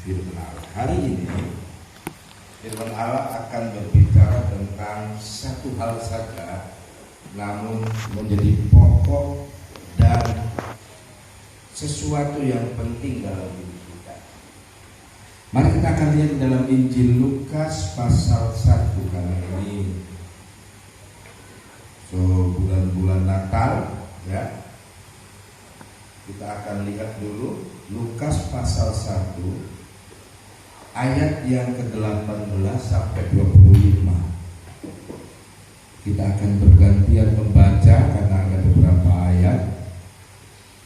firman Allah. Hari ini firman Allah akan berbicara tentang satu hal saja, namun menjadi pokok dan sesuatu yang penting dalam hidup kita. Mari kita akan lihat dalam Injil Lukas pasal 1, karena ini bulan Natal, ya. Kita akan lihat dulu Lukas pasal 1 ayat yang ke-18 sampai 25. Kita akan bergantian membaca karena ada beberapa ayat.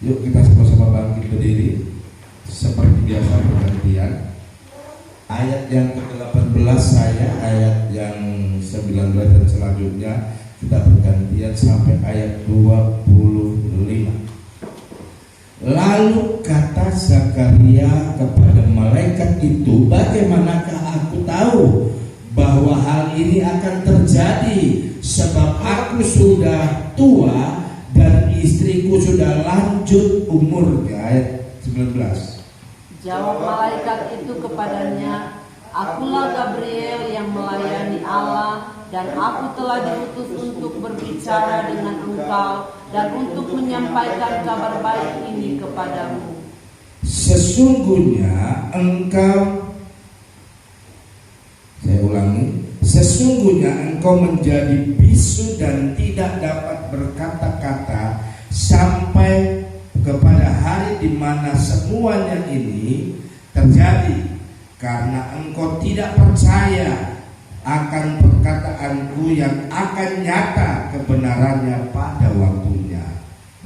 Yuk kita sama-sama bangkit berdiri seperti biasa bergantian. Ayat yang ke-18 saya, ayat yang 19 dan selanjutnya kita bergantian sampai ayat 25. Lalu kata Zakaria kepada malaikat itu, bagaimanakah aku tahu bahwa hal ini akan terjadi, sebab aku sudah tua dan istriku sudah lanjut umurnya. Ayat 19. Jawab malaikat itu kepadanya, akulah Gabriel yang melayani Allah, dan aku telah diutus untuk berbicara dengan engkau dan untuk menyampaikan kabar baik ini kepadamu. Sesungguhnya engkau, saya ulangi, sesungguhnya engkau menjadi bisu dan tidak dapat berkata-kata sampai kepada hari di mana semuanya ini terjadi, karena engkau tidak percaya akan perkataanku yang akan nyata kebenarannya pada waktunya.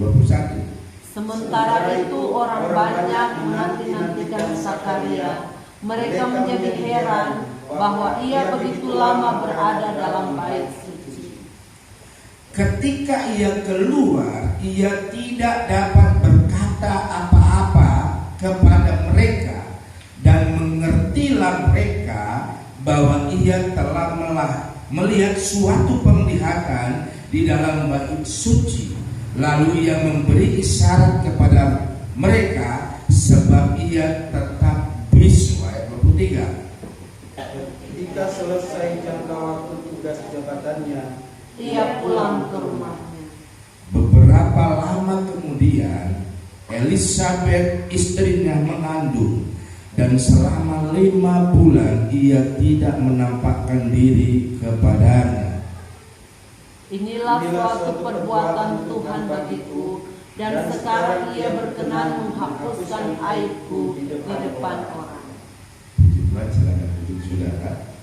21. Sementara itu orang banyak menanti-nantikan Zakaria. Mereka menjadi heran bahwa ia begitu lama berada dalam bait suci. Ketika ia keluar, ia tidak dapat berkata apa-apa kepada mereka, dan mengertilah mereka bahwa ia telah melihat suatu penglihatan di dalam bait suci. Lalu ia memberi isyarat kepada mereka, sebab ia tetap bisu. Ayat 23. Ketika selesai jangka waktu tugas jabatannya, Ia pulang ke rumahnya. Beberapa lama kemudian Elisabet istrinya mengandung, dan selama 5 bulan ia tidak menampakkan diri kepadanya. Inilah suatu perbuatan Tuhan bagiku, dan sekarang ia berkenan menghapuskan aibku di depan orang. Silakan duduk saudara.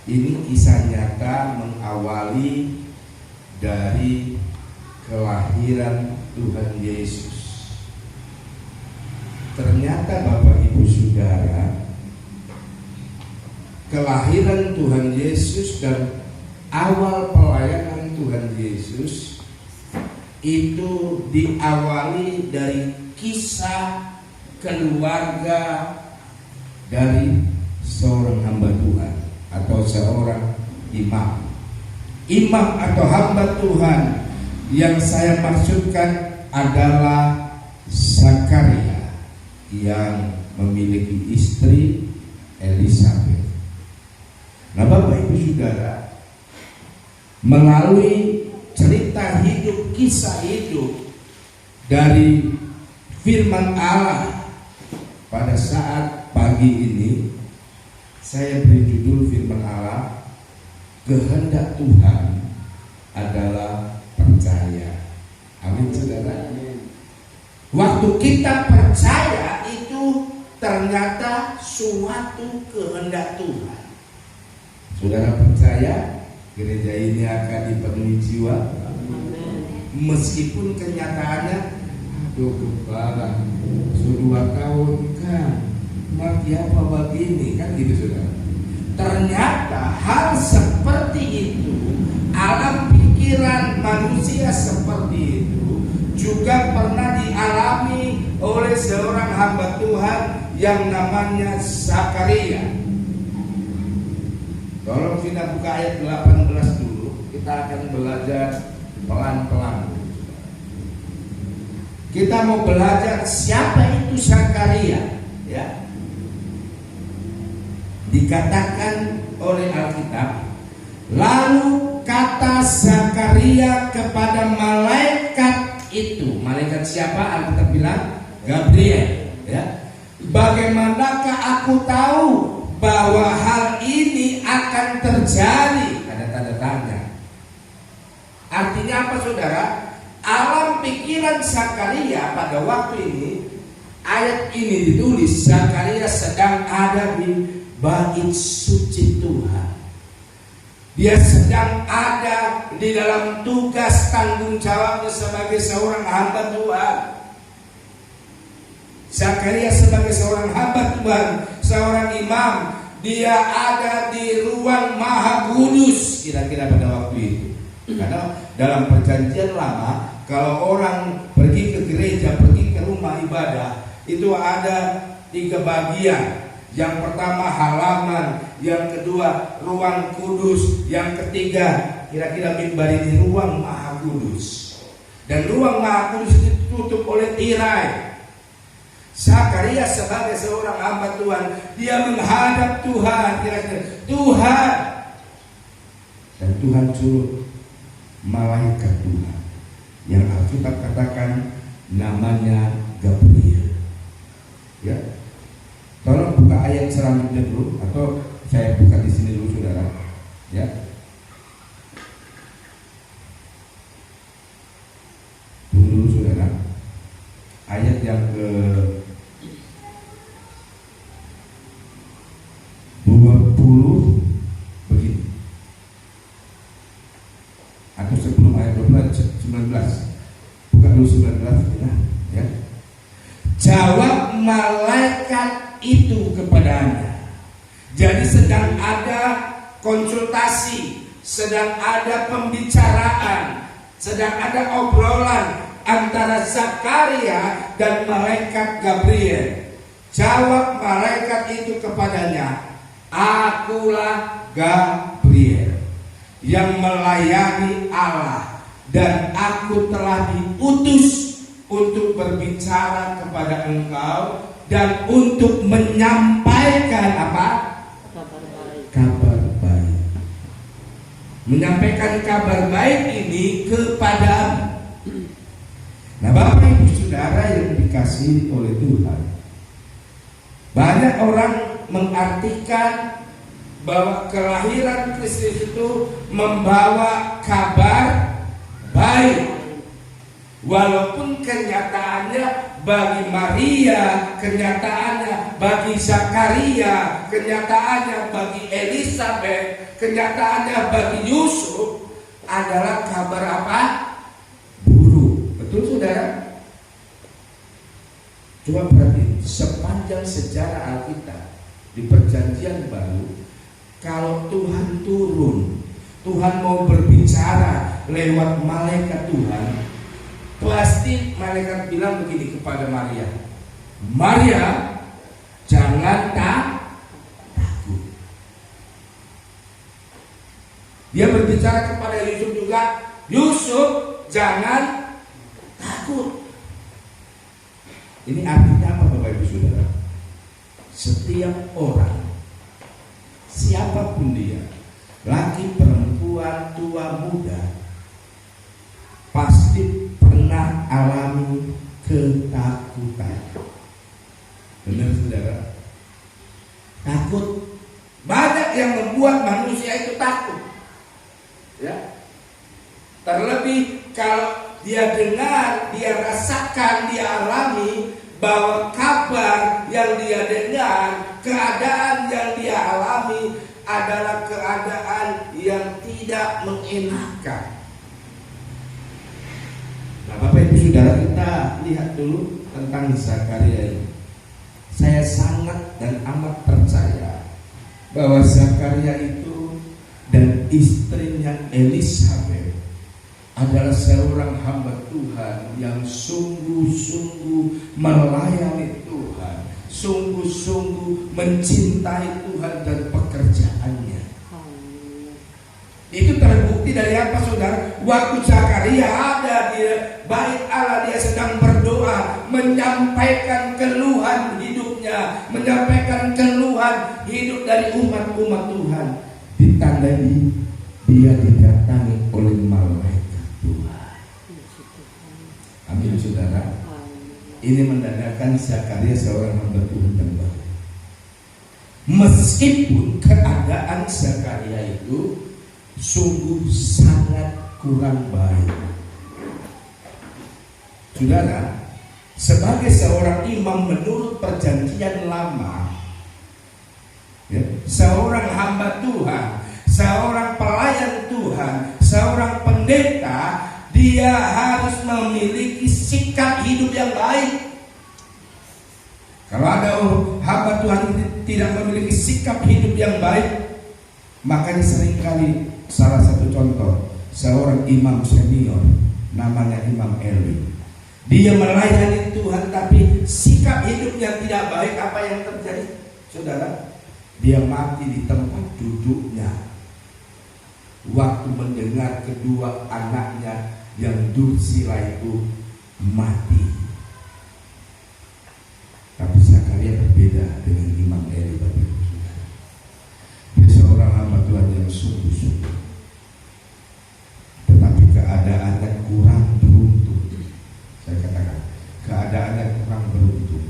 Ini kisah nyata mengawali dari kelahiran Tuhan Yesus. Ternyata Bapak Ibu Saudara, kelahiran Tuhan Yesus dan awal pelayanan Tuhan Yesus itu diawali dari kisah keluarga dari seorang hamba Tuhan atau seorang imam. Imam atau hamba Tuhan yang saya maksudkan adalah Zakaria yang memiliki istri Elisabet. Nah, Bapak Ibu Saudara, melalui cerita hidup, kisah hidup dari firman Allah pada saat pagi ini, saya beri judul firman Allah, kehendak Tuhan adalah percaya. Amin saudara. Waktu kita percaya itu ternyata suatu kehendak Tuhan. Saudara percaya gereja ini akan dipenuhi jiwa? Meskipun kenyataannya, aduh kepala, sudah 2 tahun kan, mati apa begini, kan gitu saudara. Ternyata hal seperti itu, alam pikiran manusia seperti itu juga pernah dialami oleh seorang hamba Tuhan yang namanya Zakaria. Tolong kita buka ayat 18 dulu. Kita akan belajar pelan-pelan. Kita mau belajar siapa itu Zakaria, ya. Dikatakan oleh Alkitab, lalu kata Zakaria kepada malaikat itu, malaikat siapa? Alkitab bilang Gabriel, ya. Bagaimanakah aku tahu bahwa hal ini akan terjadi? Ada tanda tanya. Artinya apa, saudara? Alam pikiran Zakaria pada waktu ini, ayat ini ditulis, Zakaria sedang ada di bait suci Tuhan. Dia sedang ada di dalam tugas tanggung jawabnya sebagai seorang hamba Tuhan. Zakaria sebagai seorang hamba Tuhan, seorang imam, dia ada di ruang Maha Kudus kira-kira pada waktu itu. Karena dalam perjanjian lama, kalau orang pergi ke gereja, pergi ke rumah ibadah, itu ada 3 bagian. Yang pertama halaman, yang kedua ruang kudus, yang ketiga kira-kira mimbar ini ruang Maha Kudus. Dan ruang Maha Kudus itu ditutup oleh tirai. Zakaria sebagai seorang hamba Tuhan, dia menghadap Tuhan, kira-kira Tuhan, dan Tuhan suruh malaikat Tuhan yang Alkitab katakan namanya Gabriel, ya. Tolong buka ayat selanjutnya dulu, atau saya buka di sini dulu, saudara, ya. Tunggu dulu, saudara. Ayat yang ke 20 begini, atau sebelum ayat 19. Buka dulu 19, ya. Jawab malaikat itu kepadanya. Jadi sedang ada konsultasi, sedang ada pembicaraan, sedang ada obrolan antara Zakaria dan malaikat Gabriel. Jawab malaikat itu kepadanya, akulah Gabriel yang melayani Allah, dan aku telah diutus untuk berbicara kepada engkau dan untuk menyampaikan apa? Kabar baik. Menyampaikan kabar baik ini kepadamu. Nah, Bapak Ibu Saudara yang dikasihi oleh Tuhan, banyak orang mengartikan bahwa kelahiran Kristus itu membawa kabar baik. Walaupun kenyataannya bagi Maria, kenyataannya bagi Zakaria, kenyataannya bagi Elizabeth, kenyataannya bagi Yusuf adalah kabar apa? Buruk. Betul, saudara? Coba perhatikan, sepanjang sejarah Alkitab di Perjanjian Baru, kalau Tuhan turun, Tuhan mau berbicara lewat malaikat Tuhan, pasti malaikat bilang begini kepada Maria, Maria, jangan takut. Dia berbicara kepada Yusuf juga, Yusuf, jangan takut. Ini artinya apa, Bapak Ibu Saudara? Setiap orang, siapapun dia, laki, perempuan, tua, muda, pasti pernah alami ketakutan. Benar, saudara? Takut. Banyak yang membuat manusia itu takut, ya. Terlebih kalau dia dengar, dia rasakan, dia alami bahwa kabar yang dia dengar, keadaan yang dia alami adalah keadaan yang tidak mengenakan. Nah, Bapak Ibu Saudara, kita lihat dulu tentang Zakaria ini. Saya sangat dan amat percaya bahwa Zakaria itu dan istrinya Elizabeth adalah seorang hamba Tuhan yang sungguh-sungguh melayani Tuhan, sungguh-sungguh mencintai Tuhan dan pekerjaannya. Itu terbukti dari apa, saudara? Waktu Zakaria ada di bait Allah, dia sedang berdoa, menyampaikan keluhan hidupnya, menyampaikan keluhan Tuhan, hidup dari umat-umat Tuhan, ditandai dia didatangi oleh malaikat Tuhan. Amin saudara. Ini menandakan Zakaria seorang hamba Tuhan yang baik. Meskipun keadaan Zakaria itu sungguh sangat kurang baik. Saudara, sebagai seorang imam menurut perjanjian lama, ya, seorang hamba Tuhan, seorang pelayan Tuhan, seorang pendeta, dia harus memiliki sikap hidup yang baik. Kalau ada hamba Tuhan tidak memiliki sikap hidup yang baik, makanya seringkali salah satu contoh, seorang imam senior namanya Imam Eli, dia melayani Tuhan tapi sikap hidupnya tidak baik. Apa yang terjadi, saudara? Dia mati di tempat duduknya waktu mendengar kedua anaknya yang dursila itu mati. Tapi Zakaria berbeda dengan Imam Eli, Bapak Ibu Saudara. Dia seorang hamba Tuhan yang sungguh-sungguh, tetapi keadaannya kurang beruntung. Saya katakan, keadaannya kurang beruntung.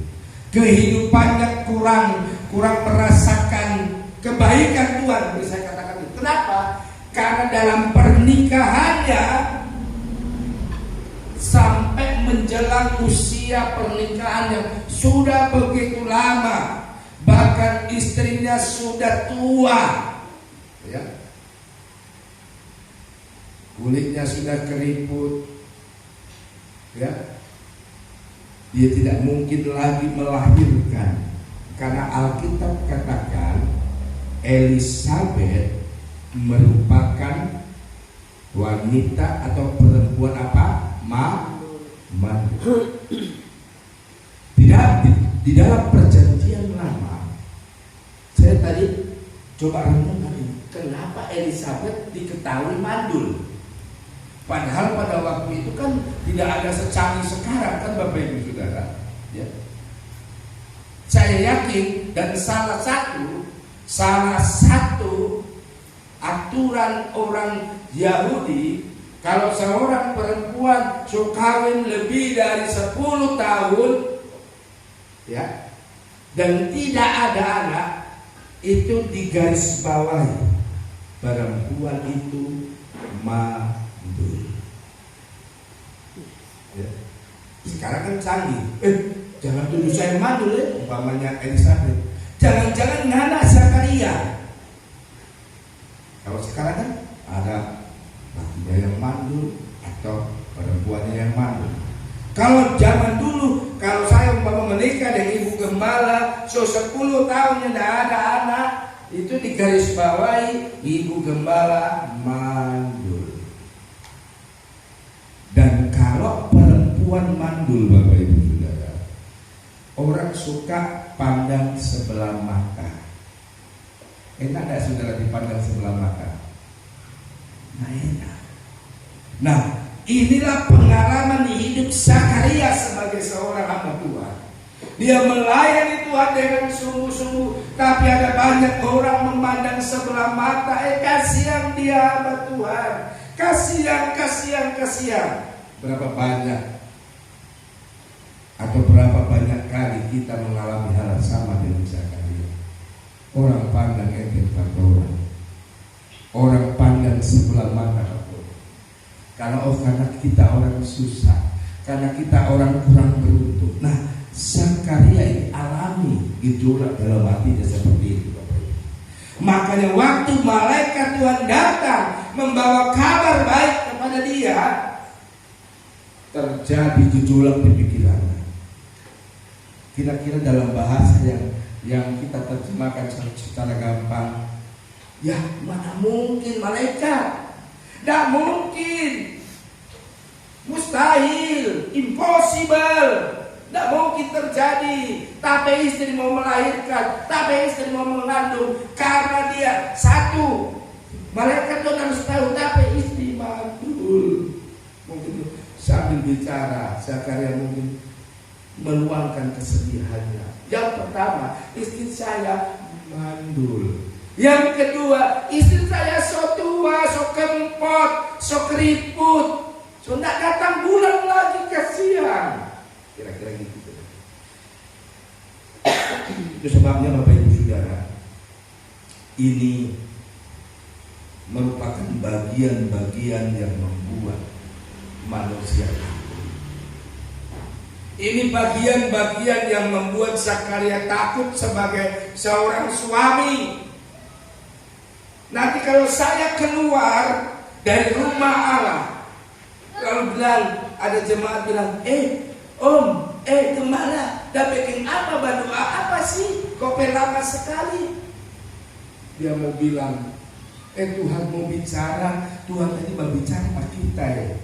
Kehidupannya kurang merasakan kebaikan Tuhan. Saya katakan itu. Kenapa? Karena dalam pernikahannya sampai menjelang usia pernikahan yang sudah begitu lama, bahkan istrinya sudah tua, ya, kulitnya sudah keriput, ya, dia tidak mungkin lagi melahirkan, karena Alkitab katakan Elisabeth merupakan wanita atau perempuan apa? Mandul. Di dalam perjanjian lama, saya tadi coba renungkan ini, kenapa Elisabeth diketahui mandul? Padahal pada waktu itu kan tidak ada secanggih sekarang kan Bapak Ibu Saudara, ya. Saya yakin dan salah satu aturan orang Yahudi, kalau seorang perempuan kawin lebih dari 10 tahun, ya, dan tidak ada anak, itu digarisbawahi perempuan itu mandul. Ya. Sekarang kan canggih. Jangan tuduh saya mandul ya, umpamanya Elisabeth. Jangan-jangan anak Zakaria. Kalau sekarang kan ada lakinya yang mandul atau perempuannya yang mandul. Kalau zaman dulu, kalau saya umpama menikah dengan ibu gembala, 10 tahunnya tidak ada anak, itu digarisbawahi ibu gembala mandul. Dan kalau perempuan mandul, Bapak Ibu Saudara, orang suka pandang sebelah mata. Enak tidak saudara dipandang sebelah mata? Nah, enak. Nah, inilah pengalaman hidup Zakaria sebagai seorang hamba Tuhan. Dia melayani Tuhan dengan sungguh-sungguh, tapi ada banyak orang memandang sebelah mata. Kasihan dia hamba Tuhan. Kasihan. Berapa banyak atau berapa banyak kali kita mengalami hal sama dengan Zakaria. Orang pandang enteng orang. Orang pandang sebelah mata. Karena kita orang susah, karena kita orang kurang beruntung. Nah, Zakaria ini alami gejolak dalam hatinya seperti itu, Bapak Ibu. Makanya waktu malaikat Tuhan datang membawa kabar baik kepada dia, terjadi gejolak di pikirannya. Kira-kira dalam bahasa yang kita terjemahkan secara gampang, ya mana mungkin malaikat? Tidak mungkin, mustahil, impossible, tidak mungkin terjadi. Tapi istri mau melahirkan, tapi istri mau mengandung, karena dia satu, malaikat Tuhan harus tahu, tapi istri mandul. Mungkin sambil bicara, Zakaria mungkin meluangkan kesedihannya. Yang pertama, istri saya mandul. Yang kedua, istri saya so tua, so kempot, so keriput, so nggak datang bulan lagi, kasihan. Kira-kira gitu. Itu sebabnya Bapak Ibu Saudara, ini merupakan bagian-bagian yang membuat manusia takut. Ini bagian-bagian yang membuat Zakaria takut sebagai seorang suami. Nanti kalau saya keluar dari rumah Allah, lalu bilang, ada jemaat bilang, Om, gimana? Dah bikin apa berdoa apa sih? Kok lama sekali? Dia mau bilang, Tuhan mau bicara. Tuhan tadi mau bicara sama kita ya.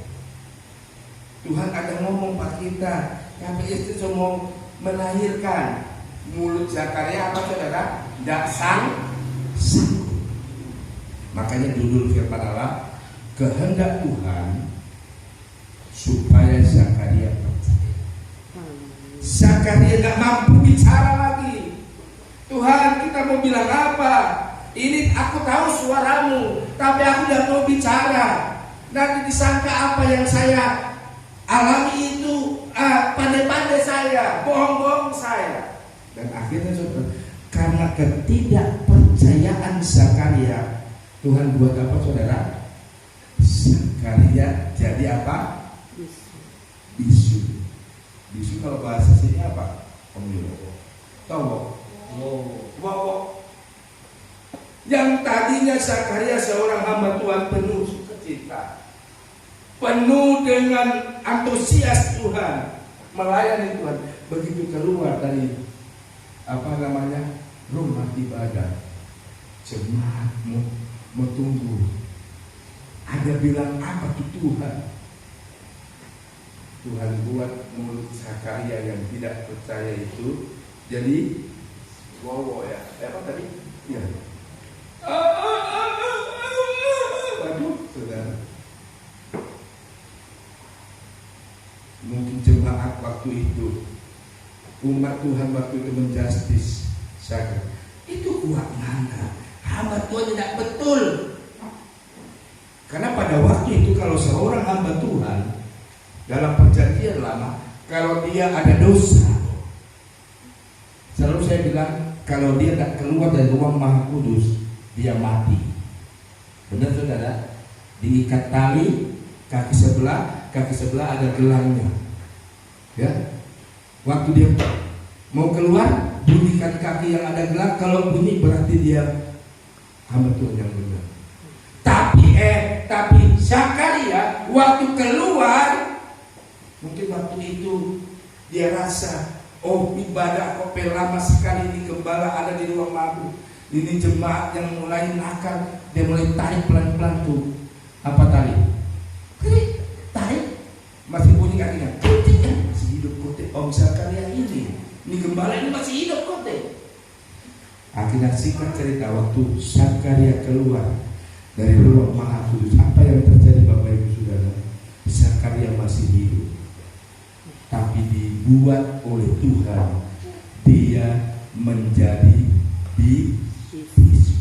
Tuhan ada ngomong sama kita. Tapi istri cuma melahirkan. Mulut Zakaria apa saudara? Tidak sanggup. Makanya judul firman Allah, kehendak Tuhan supaya Zakaria percaya. Zakaria gak mampu bicara lagi. Tuhan, kita mau bilang apa? Ini aku tahu suaramu, tapi aku tidak mau bicara. Nanti disangka apa yang saya alami itu pandai-pandai saya, bohong-bohong saya. Dan akhirnya saudara, karena ketidakpercayaan Zakaria, Tuhan buat apa saudara? Zakaria jadi apa? Bisu. Bisu kalau bahasa sini apa? Omnibus. Tahu? Wow. Yang tadinya Zakaria seorang hamba Tuhan penuh sukacita, penuh dengan antusias Tuhan, melayani Tuhan. Begitu keluar dari rumah ibadah, jemaat mau tunggu. Ada bilang apa tuh Tuhan? Tuhan buat mulut Zakaria yang tidak percaya itu jadi wow ya. Apa tadi? Ya. Waduh, saudara. Mungkin jemaat waktu itu, umat Tuhan waktu itu menjustis Zakaria. Itu kuat mana? Hamba Tuhan tidak betul. Karena pada waktu itu kalau seorang hamba Tuhan dalam perjanjian lama, kalau dia ada dosa, selalu saya bilang, kalau dia tidak keluar dari ruang Maha Kudus, dia mati. Benar saudara? Diikat tali kaki sebelah ada gelangnya. Ya. Waktu dia mau keluar, bunyikan kaki yang ada gelang. Kalau bunyi berarti dia hamba Tuhan yang benar. Tapi Zakaria waktu keluar, mungkin waktu itu dia rasa, ibadah kok lama sekali ini, gembala ada di ruang mabu. Ini jemaat yang mulai nakal, dia mulai tarik pelan-pelan tuh. Apa tali? Tarik, masih bunyi kakinya. Masih hidup kote. Om Zakaria ini gembala ini masih hidup kote. Akhirnya singkat cerita, waktu Zakaria keluar dari ruang Maha Kudus, apa yang terjadi Bapak Ibu Saudara? Zakaria masih hidup, tapi dibuat oleh Tuhan dia menjadi bisu.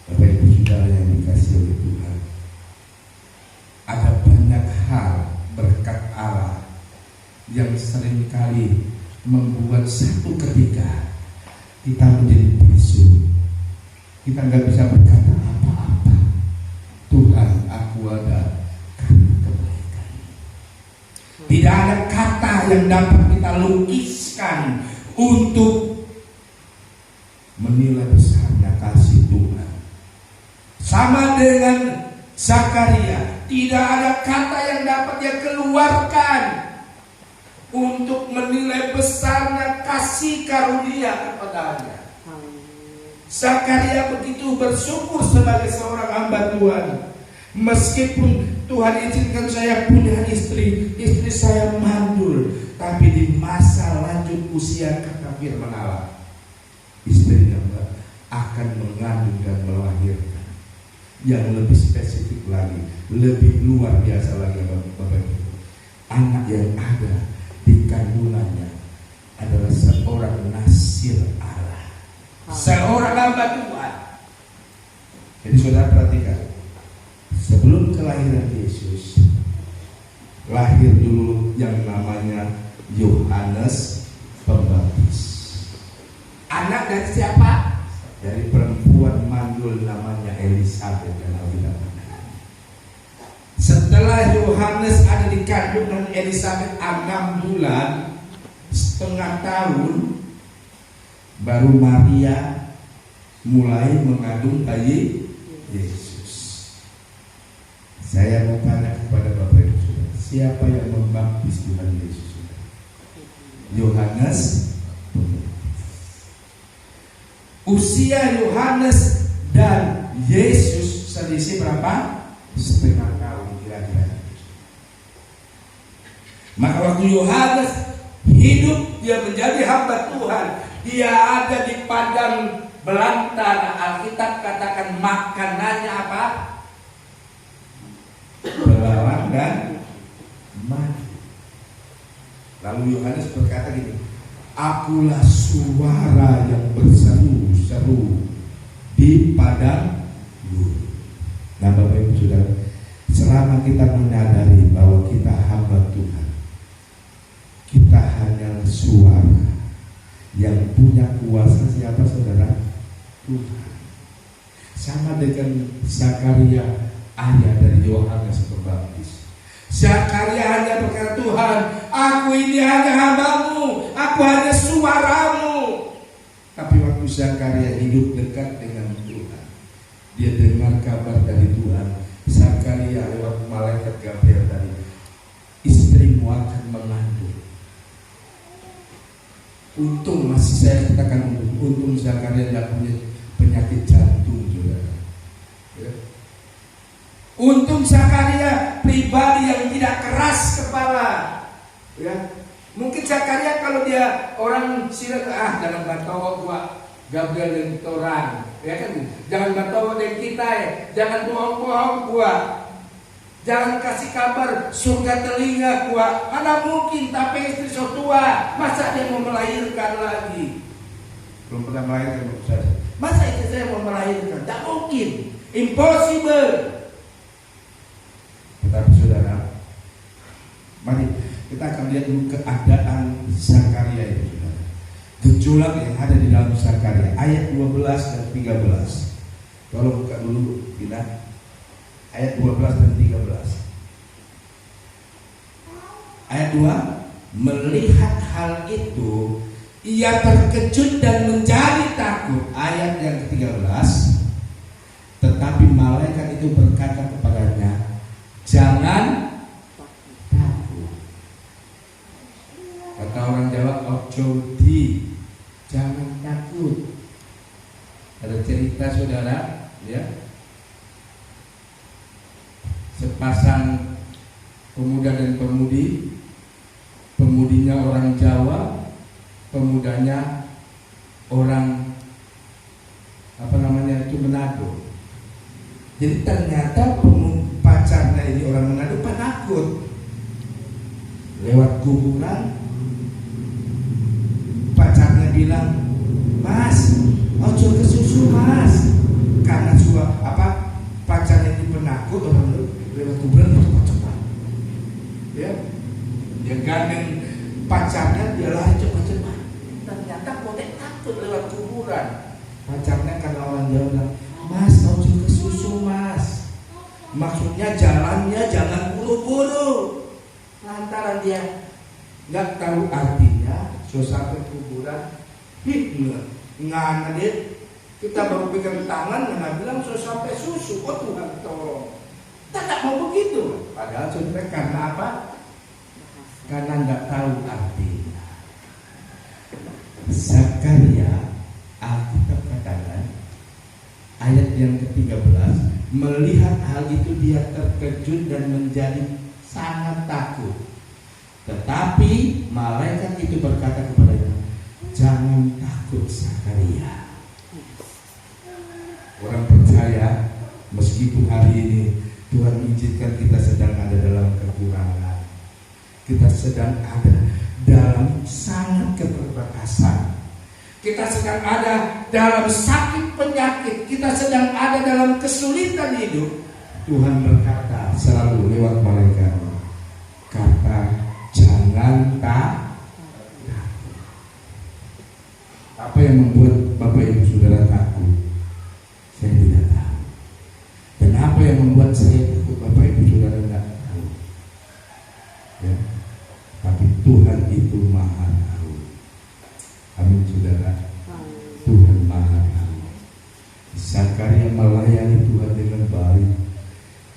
Bapak Ibu Saudara yang dikasihi oleh Tuhan, ada banyak hal berkat Allah yang seringkali membuat satu ketika kita menjadi bisu. Kita nggak bisa berkata apa-apa. Tuhan, aku ada karena kebaikan. Tidak ada kata yang dapat kita lukiskan untuk menilai besarnya kasih Tuhan. Sama dengan Zakaria, tidak ada kata yang dapat dia keluarkan untuk menilai besarnya kasih karunia kepadanya. Zakaria begitu bersyukur sebagai seorang hamba Tuhan. Meskipun Tuhan izinkan saya punya istri saya mandul, tapi di masa lanjut usia kata firman Allah, istrinya akan mengandung dan melahirkan. Yang lebih spesifik lagi, lebih luar biasa lagi Bapak Ibu, anak yang ada di kandungannya adalah seorang nasir Allah. hamba Tuhan. Jadi saudara perhatikan, sebelum kelahiran Yesus, lahir dulu yang namanya Yohanes Pembaptis. Anak dari siapa? Dari perempuan mandul namanya Elisabet dan Alkitab. Setelah Yohanes ada di kandungan Elisabet 6 bulan, setengah tahun, baru Maria mulai mengandung bayi Yesus. Saya mau tanya kepada Bapak Ibu Saudara, siapa yang membaptis Tuhan Yesus? Yohanes. Usia Yohanes dan Yesus selisih berapa? Setengah tahun kira-kira. Maka waktu Yohanes hidup, dia menjadi hamba Tuhan, dia ada di padang belantara. Alkitab katakan makanannya apa? Belalang dan madu. Lalu Yohanes berkata gini, akulah suara yang berseru-seru di padang gurun. Nah Bapak Ibu Saudara, selama kita menyadari bahwa kita hamba Tuhan, kita hanya suara. Yang punya kuasa siapa saudara? Tuhan. Sama dengan Zakaria, ayah dari Yohanes Pembaptis. Zakaria hanya berkata, Tuhan, aku ini hanya hambamu, aku hanya suaramu. Tapi waktu Zakaria hidup dekat dengan Tuhan, dia dengar kabar dari Tuhan. Zakaria lewat malaikat Gabriel tadi, istrimu akan mengandung. Untung masih saya katakan untung Zakaria tidak punya penyakit jantung juga. Ya. Untung Zakaria pribadi yang tidak keras kepala. Ya. Mungkin Zakaria kalau dia orang silat, jangan batawa gua Gabriel dan orang, ya kan? Jangan batawa dengan kita, jangan bohong-bohong gua. Jangan kasih kabar surga telinga gua. Mana mungkin, tapi istri so tua, masa dia mau melahirkan lagi? Belum pernah melahirkan saya. Masa istri saya mau melahirkan? Tak mungkin, impossible. Tetapi saudara, mari kita akan lihat dulu keadaan Zakaria itu, saudara. Gejolak yang ada di dalam Zakaria ayat 12 dan 13. Tolong buka dulu kita ayat 12 dan 13. Ayat 2, melihat hal itu ia terkejut dan menjadi takut. Ayat yang ke-13, tetapi malaikat itu berkata kepadanya, jangan takut. Kata orang Jawa, ojo di, jangan takut. Ada cerita saudara, ya, sepasang pemuda dan pemudi. Pemudinya orang Jawa, pemudanya orang Manado. Jadi ternyata pacarnya ini orang Manado penakut. Lewat kuburan, pacarnya bilang, Mas, ojo ke susu Mas. Karena pacarnya ini penakut, orang lewat kuburan cepat-cepat. Ya, dia gandeng pacarnya, dia lari cepat-cepat. Ternyata botek takut lewat kuburan. Pacarnya karena orang Jawa bilang, Mas, ojo ke susu Mas. Maksudnya jalannya jangan buru-buru. Lantaran dia nggak tahu artinya, so sampai kuburan, ngana dia. Kita baru pegang tangan, ngana bilang so sampai susu. Oh Tuhan tolong. Kita nggak mau begitu. Padahal sebenarnya karena apa? Karena nggak tahu artinya. Zakaria, Alkitab katakan ayat yang ke-13, melihat hal itu dia terkejut dan menjadi sangat takut. Tetapi malaikat itu berkata kepadanya, jangan takut Zakaria. Orang percaya, meskipun hari ini Tuhan mengizinkan kita sedang ada dalam kekurangan, kita sedang ada dalam sangat keterbatasan, kita sedang ada dalam sakit penyakit, kita sedang ada dalam kesulitan hidup, Tuhan berkata selalu lewat malaikat, kata jangan takut. Apa yang membuat Bapak Ibu Saudara takut? Saya tidak tahu. Dan apa yang membuat saya takut, Bapak Ibu Saudara tidak tahu. Ya. Tapi Tuhan itu Maha tahu. Amin Saudara. Tuhan Maha tahu. Zakaria melayani Tuhan dengan baik,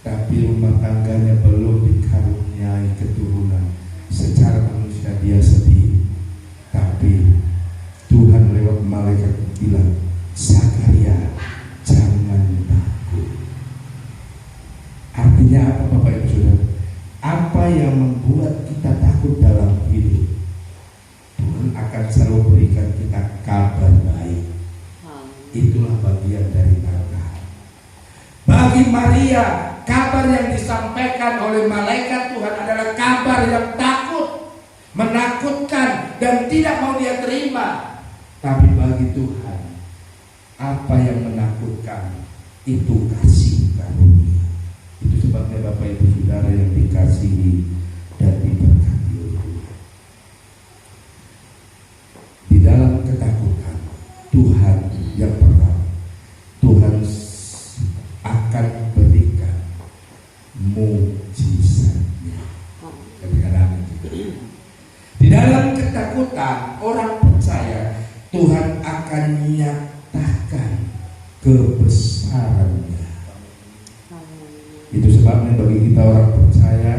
tapi rumah tangganya belum dikaruniai keturunan. Secara manusia dia sedih, tapi Tuhan lewat malaikat bilang, Zakaria, jangan takut. Artinya apa Bapak Ibu Saudara? Apa yang membuat kita takut dalam hidup, Tuhan akan selalu berikan kita kabar baik. Itulah bagian dari kabar. Bagi Maria, kabar yang disampaikan oleh malaikat Tuhan adalah kabar yang takut, menakutkan, dan tidak mau dia terima. Tapi bagi Tuhan, apa yang menakutkan itu kasih karunia. Itu sebabnya Bapak Ibu Saudara yang dikasihi dan diberkati oleh Tuhan. Di dalam ketakutan, Tuhan yang pertama, Tuhan akan berikan mukjizatnya. Di dalam ketakutan, orang percaya Tuhan akan menyatakan kebesarannya. Itu sebabnya bagi kita orang percaya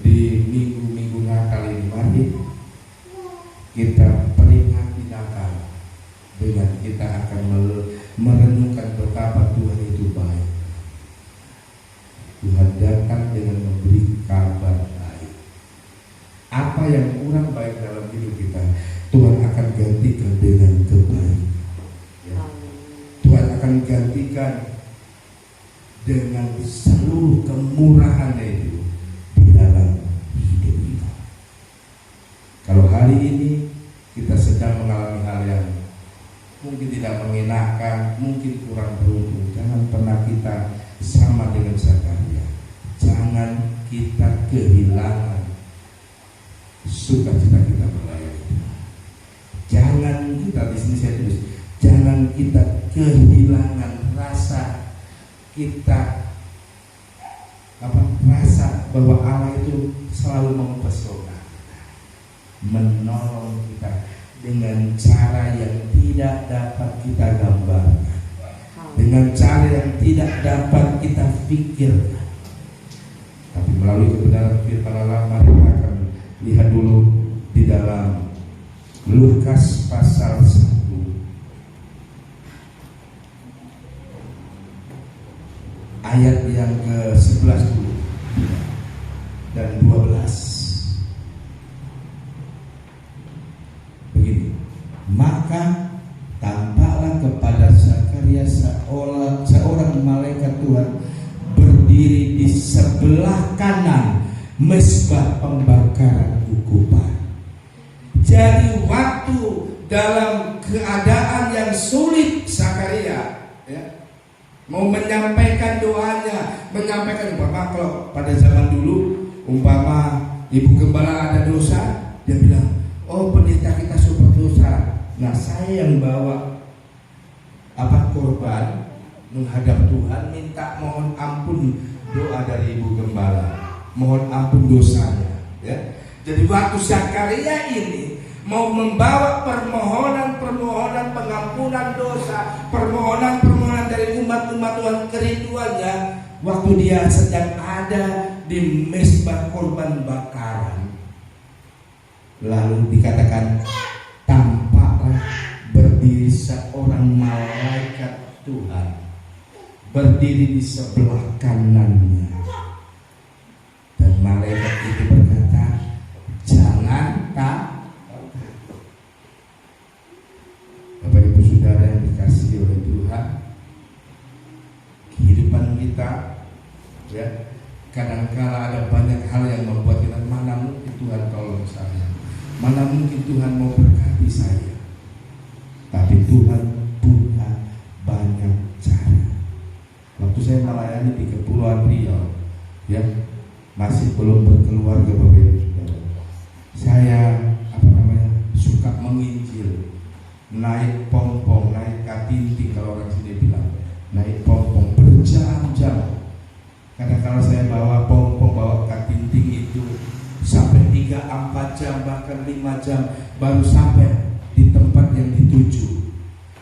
di minggu-minggu Natal ini, mari kita peringati Natal dengan kita akan merenungkan betapa Tuhan itu baik. Tuhan datang dengan memberi kabar baik. Apa yang kurang baik dalam hidup kita, Tuhan akan gantikan dengan kebaikan. Ya. Tuhan akan gantikan dengan seluruh kemurahannya itu di dalam hidup kita. Kalau hari ini kita sedang mengalami hal yang mungkin tidak mengenakan, mungkin kurang beruntung, jangan pernah kita sama dengan Zakaria. Jangan kita kehilangan sukacita kita melayani. Jangan kita, di sini saya tulis, jangan kita kehilangan rasa kita rasa bahwa Allah itu selalu mempesona, menolong kita dengan cara yang tidak dapat kita gambarkan, dengan cara yang tidak dapat kita pikirkan. Tapi melalui kebenaran firman Allah, mari kita akan lihat dulu di dalam Lukas pasal 1 ayat yang ke-11 dulu dan 12. Begini, maka tampaklah kepada Zakaria seorang malaikat Tuhan berdiri di sebelah kanan mezbah pembakaran ukupan. Jadi waktu dalam keadaan yang sulit Zakaria mau menyampaikan doanya, menyampaikan umpama kalau pada zaman dulu umpama ibu gembala ada dosa, dia bilang, oh pendeta kita super dosa, nah saya yang bawa korban menghadap Tuhan, minta mohon ampun, doa dari ibu gembala, mohon ampun dosanya. Ya. Jadi waktu Zakaria ini mau membawa permohonan pengampunan dosa, permohonan dari umat-umat Tuhan, kerinduannya, waktu dia sedang ada di mezbah korban bakaran, lalu dikatakan tampaklah berdiri seorang malaikat Tuhan, berdiri di sebelah kanannya, dan malaikat itu berkata, jangan takut. Bapak Ibu Saudara yang dikasihi oleh Tuhan, kehidupan kita, ya, kadangkala ada banyak hal yang membuat kita, mana mungkin Tuhan tolong saya, mana mungkin Tuhan mau berkati saya. Tapi Tuhan punya banyak cara. Waktu saya melayani di Kepulauan Riau, ya, masih belum berkeluarga Bapak Ibu Saudara, saya suka menginjil, naik pompong, naik katinting, kalau orang sini bilang naik pompong berjam-jam. Karena kalau saya bawa pompong, bawa katinting itu sampai 3-4 jam, bahkan 5 jam baru sampai di tempat yang dituju.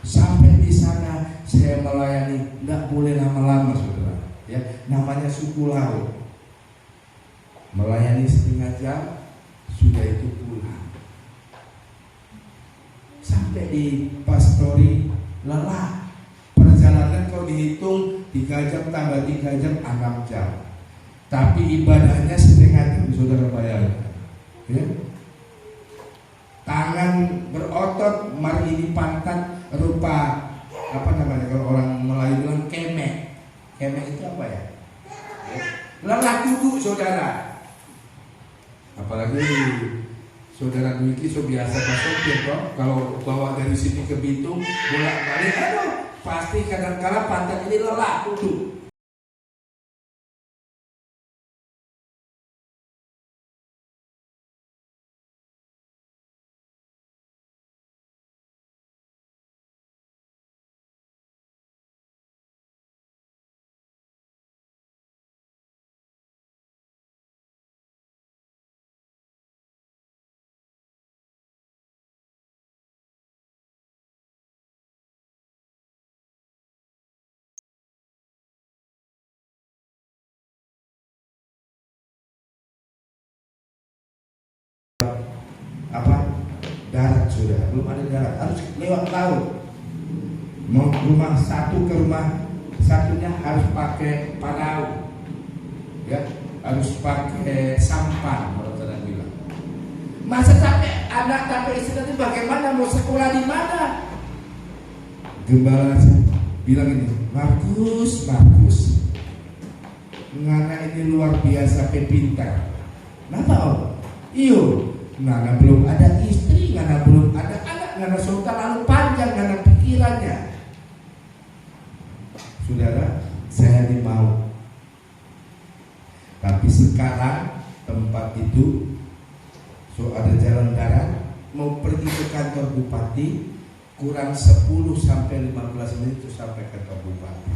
Sampai di sana saya melayani, tidak boleh lama-lama saudara, ya, namanya suku laut. Melayani setengah jam, sudah itu pulang. Sampai di Pastori lelah. Perjalanan kalau dihitung 3 jam tambah 3 jam 6 jam. Tapi ibadahnya setengah jam, saudara bayangkan, ya? Tangan berotot, mari ini pantat, rupa kalau orang Melayu bilang kemek. Kemek itu apa ya? Lelah duduk saudara. Apalagi saudara Dwiki so biasa pasok ya, kalau bawa dari sini ke Bitung bolak-balik, pasti kadang-kala pantat ini lelah duduk. Darat sudah, belum ada darat, harus lewat laut. Mau rumah satu ke rumah satunya harus pakai perahu, ya, harus pakai sampan, kalau saya bilang. Masa sampai anak sampai istri nanti bagaimana, mau sekolah di mana? Gembala bilang ini, Markus, ngana ini luar biasa pintar. Kenapa om? Iyo, ngana belum ada istri, ngana belum ada anak, ngana sudah terlalu panjang, ngana pikirannya. Saudara, saya dimau. Tapi sekarang tempat itu ada jalan darat, mau pergi ke kantor bupati, kurang 10 sampai 15 menit itu sampai kantor bupati.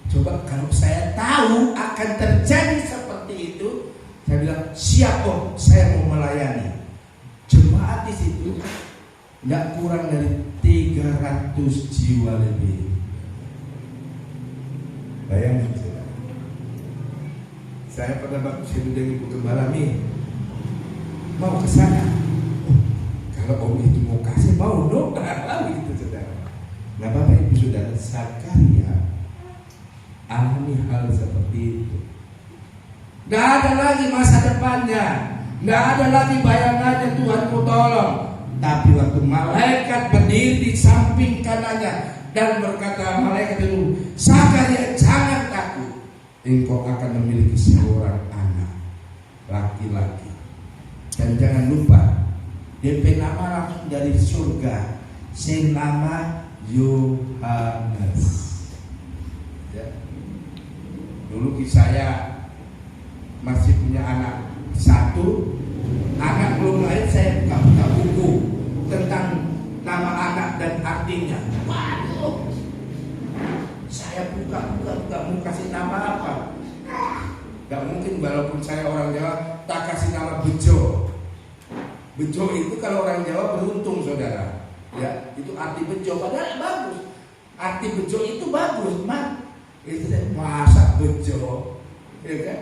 Coba kalau saya tahu akan terjadi seperti itu, saya bilang siap om, saya mau melayani. Jemaat di situ tidak kurang dari 300 jiwa lebih. Bayangin saya pernah bakti dengan Ibu Gembala nih, mau ke sana. Kalau om itu mau kasih, mau dong, gitu saudara. Nah Bapak Ibu Saudara, Zakaria alami hal seperti itu. Tidak ada lagi masa depannya, tidak ada lagi bayangannya Tuhan mau tolong. Tapi waktu malaikat berdiri di samping kanannya dan berkata, malaikat itu, Zakaria jangan takut, engkau akan memiliki seorang anak laki-laki. Dan jangan lupa, DP nama langsung dari surga, senama Yohanes. Ya. Dulu saya masih punya anak satu, anak belum lahir, saya buka buku tentang nama anak dan artinya. Waduh, saya buka mau kasih nama apa? Gak mungkin, walaupun saya orang Jawa tak kasih nama Bejo. Bejo itu kalau orang Jawa beruntung saudara, ya, itu arti bejo, padahal bagus. Arti bejo itu bagus, man. Itu masa bejo, ya kan?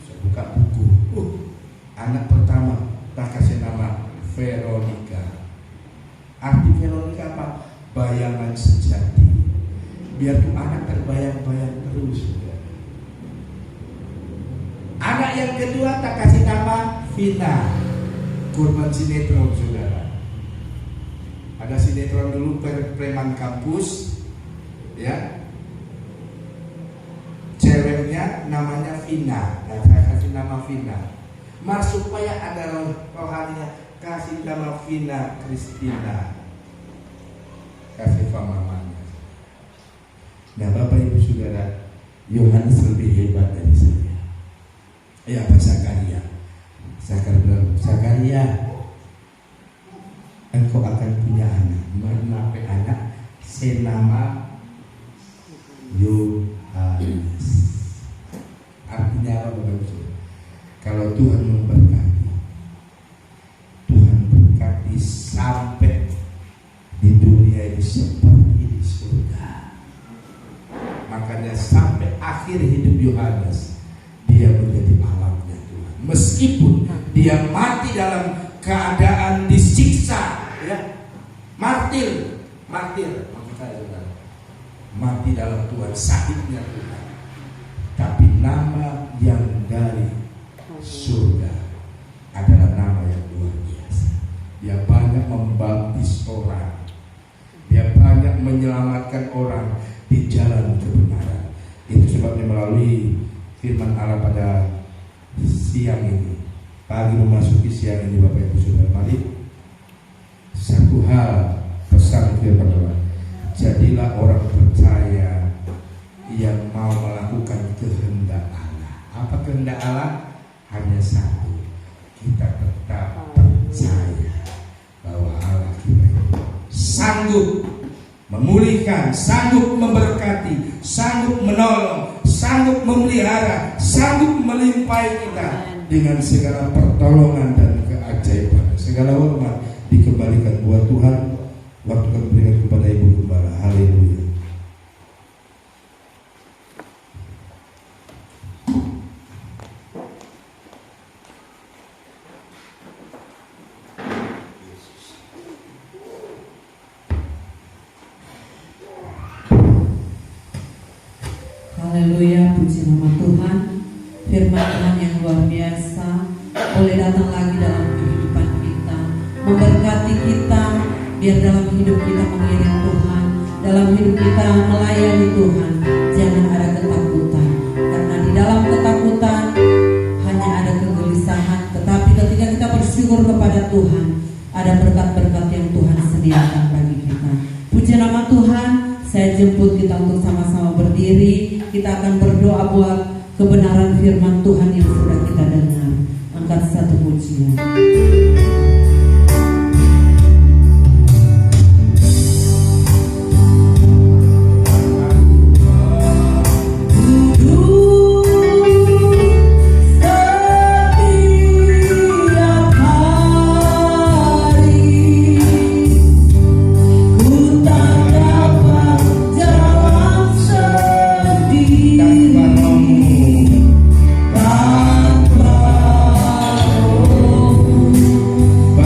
Saya buka buku, anak pertama tak kasih nama Veronica. Arti Veronica apa? Bayangan sejati. Biar tuh anak terbayang-bayang terus. Ya. Anak yang kedua tak kasih nama Vina. Korban sinetron saudara. Ada sinetron dulu preman kampus, ya. Ceweknya namanya Vina, dan saya kasih nama Vina. Mas supaya ada rohaninya, kasih nama Vina Kristina, kasih mamanya. Nah Bapak Ibu Saudara, Yohanes lebih hebat dari saya. Ya Pak Zakaria. Zakaria, engkau akan punya anak. Menapai anak senama Yohanes. Artinya apa Bapak Ibu Saudara? Kalau Tuhan memberkati, Tuhan berkati sampai di dunia ini seperti di surga. Makanya sampai akhir hidup Yohanes dia menjadi alatnya Tuhan. Meskipun dia mati dalam keadaan disiksa, ya, martir, maksud saya saudara, mati dalam Tuhan, sakitnya Tuhan. Tapi nama yang dari surga adalah nama yang luar biasa. Dia banyak membaptis orang, dia banyak menyelamatkan orang di jalan kebenaran. Itu sebabnya melalui firman Allah pada siang ini, pagi memasuki siang ini Bapak Ibu Saudara, mari satu hal pesan firman Allah, jadilah orang percaya yang mau melakukan kehendak Allah. Apa kehendak Allah? Hanya satu, kita tetap percaya bahwa Allah kita itu sanggup memulihkan, sanggup memberkati, sanggup menolong, sanggup memelihara, sanggup melimpahi kita dengan segala pertolongan dan keajaiban. Segala hormat dikembalikan buat Tuhan. Waktu kami berikan kepada Ibu Gembala. Haleluya. Haleluya, puji nama Tuhan. Firman Tuhan yang luar biasa boleh datang lagi dalam kehidupan kita, memberkati kita, biar dalam hidup kita mengiring Tuhan, dalam hidup kita melayani Tuhan. Jangan ada ketakutan, karena di dalam ketakutan hanya ada kegelisahan. Tetapi ketika kita bersyukur kepada Tuhan, ada berkat-berkat yang Tuhan sediakan bagi kita. Puji nama Tuhan. Saya jemput kita untuk sama-sama berdiri. Kita akan berdoa buat kebenaran firman Tuhan yang sudah kita dengar. Angkat satu pujian. Tanpa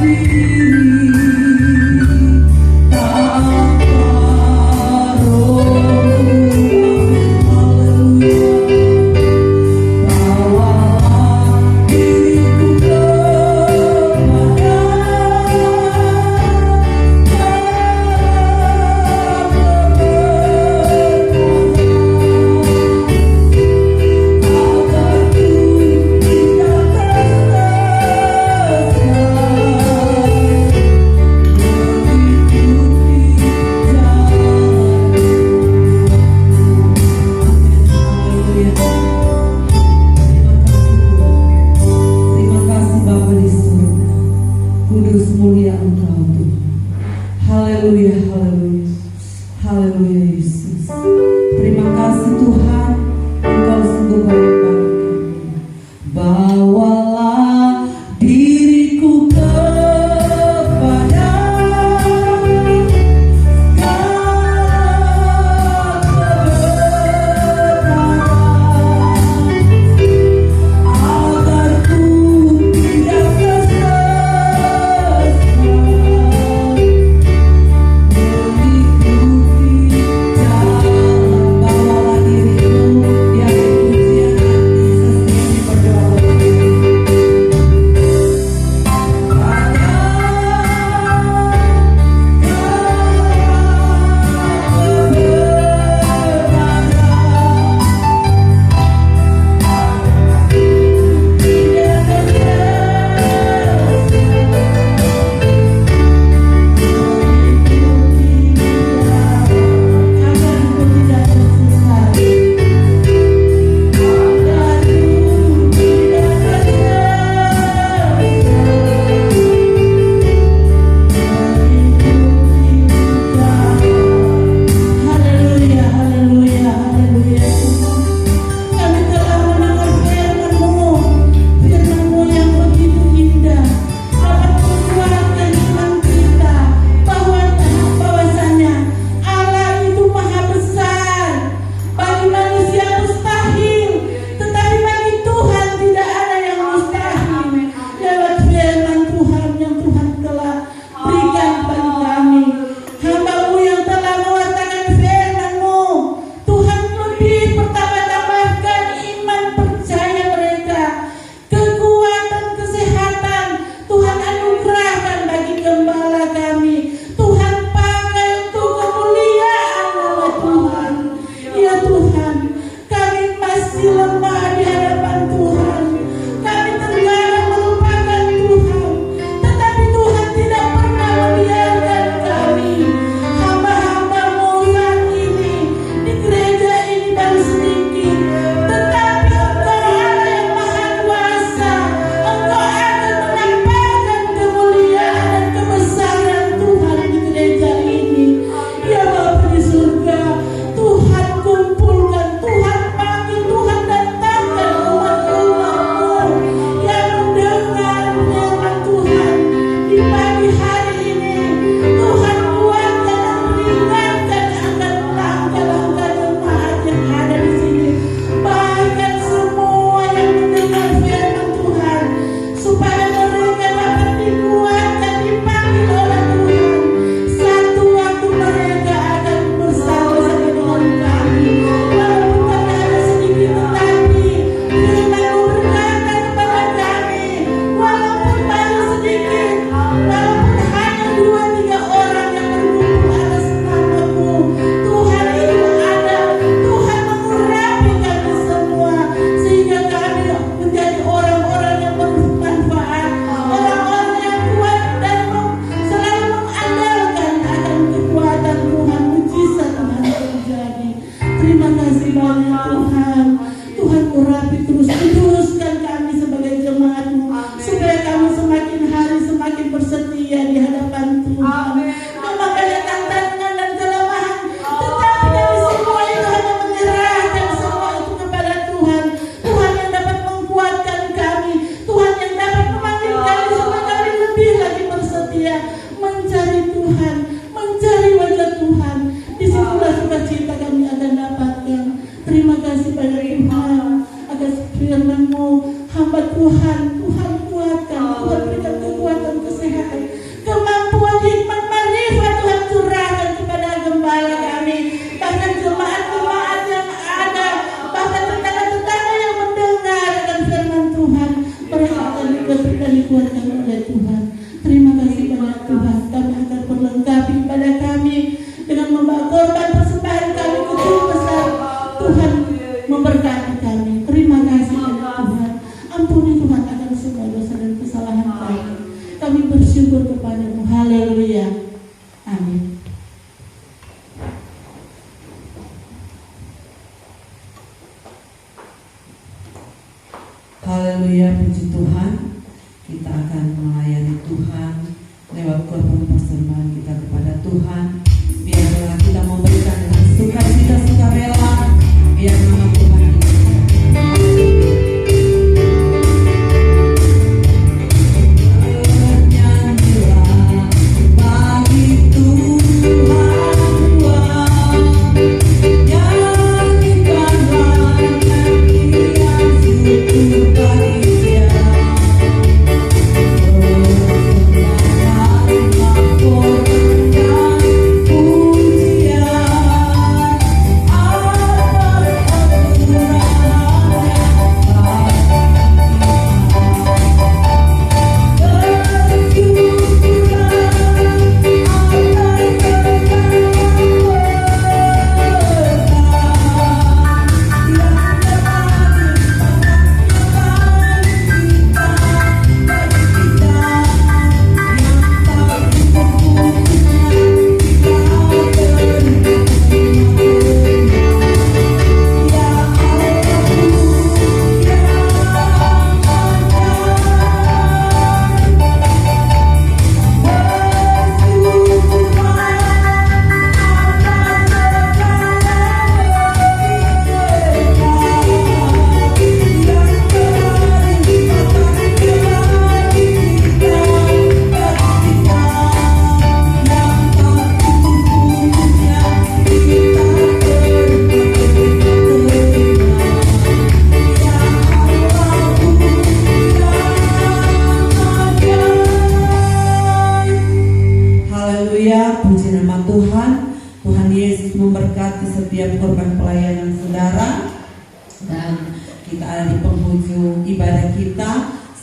Agar ku tidak dikerjakan oleh Tuhan. Terima kasih banyak Tuhan. Kami akan melengkapi ibadah kami dengan membawa korban persembahan kami kecil besar. Tuhan memberkati kami. Terima kasih banyak Tuhan. Ampuni Tuhan akan semua dosa dan kesalahan kami. Kami bersyukur kepada-Mu. Haleluya. Amin. Haleluya, puji Tuhan. Kita akan melayani Tuhan lewat korban persembahan kita kepada Tuhan. Biarlah kita memberikan dengan sukacita sukarela, biar nama Tuhan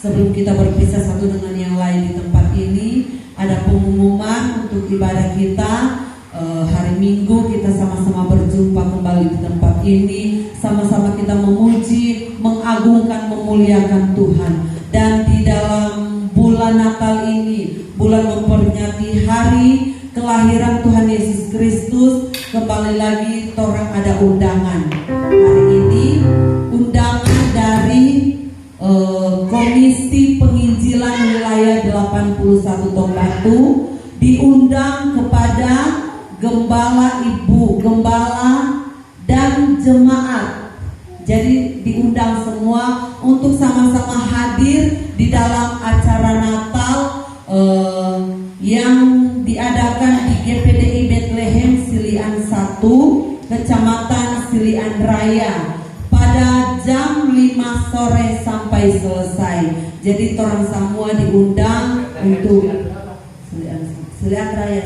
sebelum kita berpisah satu dengan yang lain di tempat ini, ada pengumuman untuk ibadah kita. Hari Minggu kita sama-sama berjumpa kembali di tempat ini, sama-sama kita memuji, mengagungkan, memuliakan Tuhan. Dan di dalam bulan Natal ini, bulan memperingati hari kelahiran Tuhan Yesus Kristus, kembali lagi orang ada undangan. Hari ini undangan dari Komisi Penginjilan Wilayah 81 Tombatu diundang kepada gembala, ibu gembala, dan jemaat. Jadi diundang semua untuk sama-sama hadir di dalam acara Natal yang diadakan di GPDI Bethlehem Silian 1, Kecamatan Silian Raya, pada jam 5 sore sampai selesai. Jadi orang semua diundang untuk Silian Raya,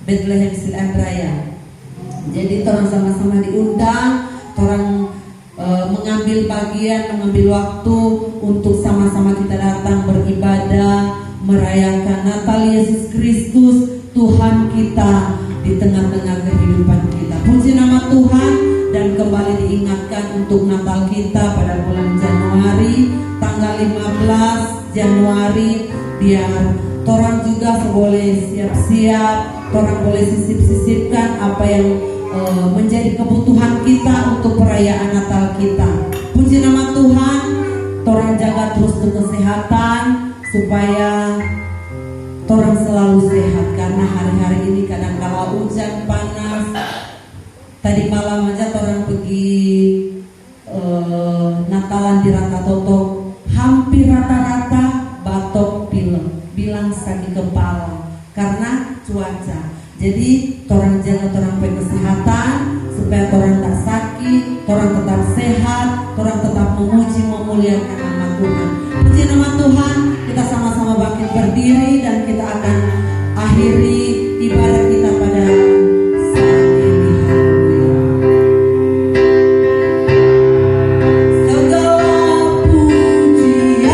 Bethlehem Silian Raya. Jadi orang sama-sama diundang, orang mengambil bagian, mengambil waktu untuk sama-sama kita datang beribadah, merayakan Natal Yesus Kristus, Tuhan kita di tengah-tengah kehidupan kita. Puji nama Tuhan. Dan kembali diingatkan untuk Natal kita pada bulan Januari, tanggal 15 Januari, biar orang juga boleh siap-siap, orang boleh sisip-sisipkan apa yang menjadi kebutuhan kita untuk perayaan Natal kita. Puji nama Tuhan, orang jaga terus kesehatan supaya orang selalu sehat, karena hari-hari ini kadang-kala hujan, panas. Tadi malam aja orang pergi Natalan di Rakatoto, hampir rata-rata batuk, pilek, bilang sakit kepala karena cuaca. Jadi orang jaga orang kesehatan supaya orang tak sakit, orang tetap sehat, orang tetap memuji, memuliakan nama Tuhan. Puji nama Tuhan. Kita sama-sama bangkit berdiri dan kita akan akhiri ibadah kita pada saat ini. Segala pujian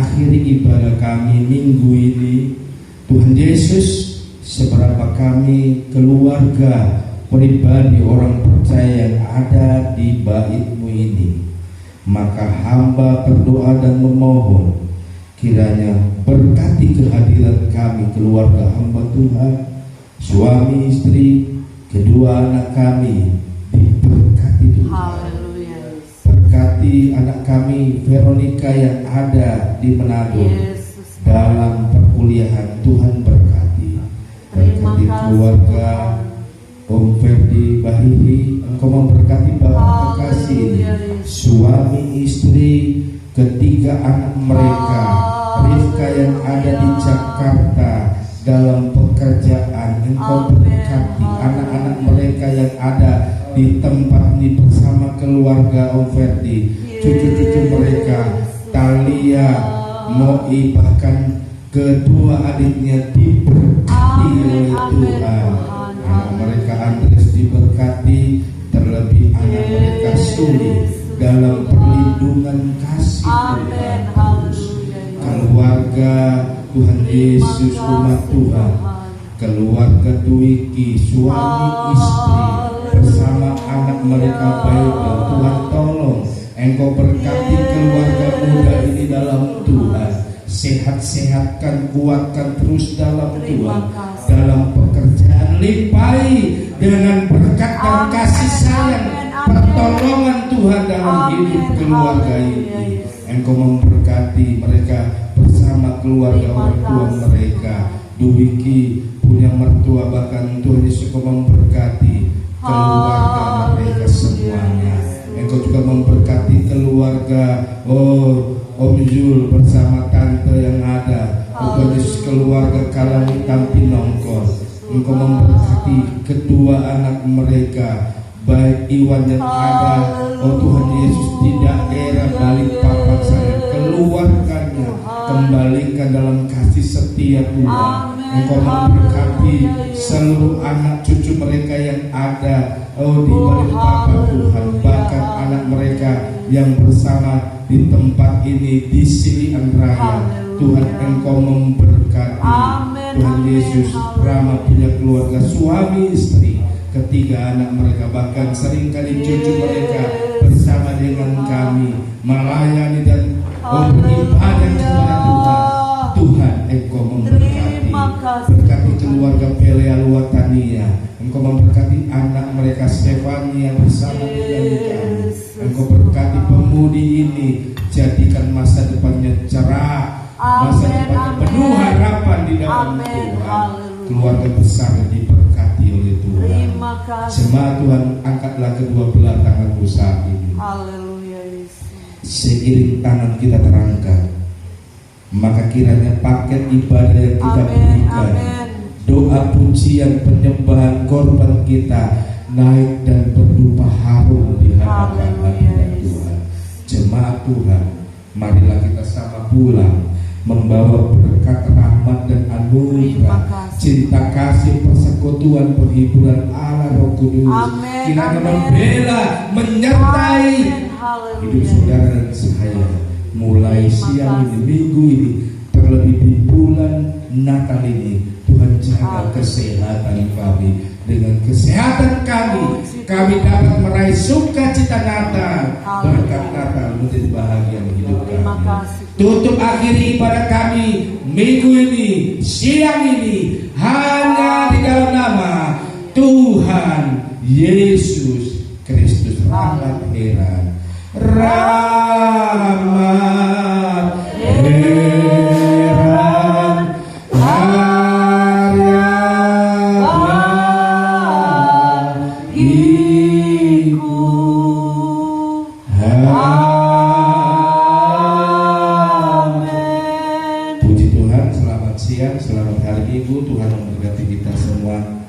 mengakhiri ibadah kami minggu ini, Tuhan Yesus, seberapa kami keluarga pribadi orang percaya yang ada di bait-Mu ini, maka hamba berdoa dan memohon kiranya berkati kehadiran kami, keluarga hamba Tuhan, suami istri, kedua anak kami, diberkati Tuhan. Haleluya. Berkati anak kami Veronica yang ada di Manado Yesus. dalam perkuliahan, Tuhan berkati. Berkati keluarga Om Ferdi Bahihi, Engkau memberkati Bapak kekasih ini, suami istri, ketiga anak mereka, Rifka yang ada di Jakarta dalam pekerjaan, Engkau berkati anak-anak mereka yang ada di tempat ini bersama keluarga Om Ferdi, cucu-cucu mereka, Talia, Moi, bahkan kedua adiknya diberkati oleh Tuhan. Anak mereka Andres diberkati, terlebih anak mereka Suli dalam perlindungan kasih Tuhan. Keluarga Tuhan Yesus, umat Tuhan, keluarga Dwiki, suami istri bersama anak mereka Bible, Tuhan tolong Engkau berkati keluarga muda ini dalam Tuhan. Sehat-sehatkan, kuatkan terus dalam Tuhan, dalam pekerjaan, limpahi dengan berkat dan kasih sayang, pertolongan Tuhan dalam hidup keluarga ini. Engkau memberkati mereka bersama keluarga orang tua mereka. Dwiki punya mertua, bahkan Tuhan Yesus Engkau memberkati keluarga mereka semuanya. Engkau juga memberkati keluarga Om Zul bersama tante yang ada, Tuhan Yesus, keluarga Kalani Tampi Nongkor. Engkau memberkati kedua anak mereka, baik Iwan yang ada, Tuhan Yesus, di daerah Balikpapan sana, keluarganya kembalikan dalam kasih setia Tuhan. Engkau memberkati seluruh anak cucu mereka yang ada di Balikpapan Tuhan, bahkan anak mereka yang bersama di tempat ini di Silian Raya. Tuhan Engkau memberkati. Tuhan Yesus, Rama punya keluarga, suami istri, ketiga anak mereka, bahkan seringkali cucu mereka bersama dengan kami melayani dan beribadah kepada Tuhan. Tuhan Engkau memberkati. Berkati keluarga Pelea Luatania. Engkau memberkati anak mereka Stefania bersama dengan kami. Engkau berkati pemudi ini, jadikan masa depannya cerah, masa depannya penuh harapan di dalam Tuhan. Keluarga besar diberkati oleh Tuhan. Jemaat Tuhan, angkatlah kedua belah tanganmu saat ini. Haleluya Yesus. Seiring tangan kita terangkat, maka kiranya paket ibadah yang kita berikan, doa pujian penyembahan korban kita naik dan berdupa harum di hadapan hadirat Tuhan. Jemaat Tuhan, marilah kita sama pulang membawa berkat rahmat dan anugerah, cinta kasih, persekutuan, perhiburan Allah Roh Kudus. Kiranya membela, menyertai hidup saudara dan saya mulai siang ini, minggu ini, terlebih di bulan Natal ini. Tuhan jaga kesehatan kami. Dengan kesehatan kami dapat meraih sukacita Natal, berkat Natal menjadi bahagian hidup kami. Tutup akhiri ibadah kami minggu ini, siang ini, hanya di dalam nama Tuhan Yesus Kristus. Rahmat heran, rahmat heran, Puji Tuhan, selamat siang, selamat hari Minggu. Tuhan memberkati kita semua.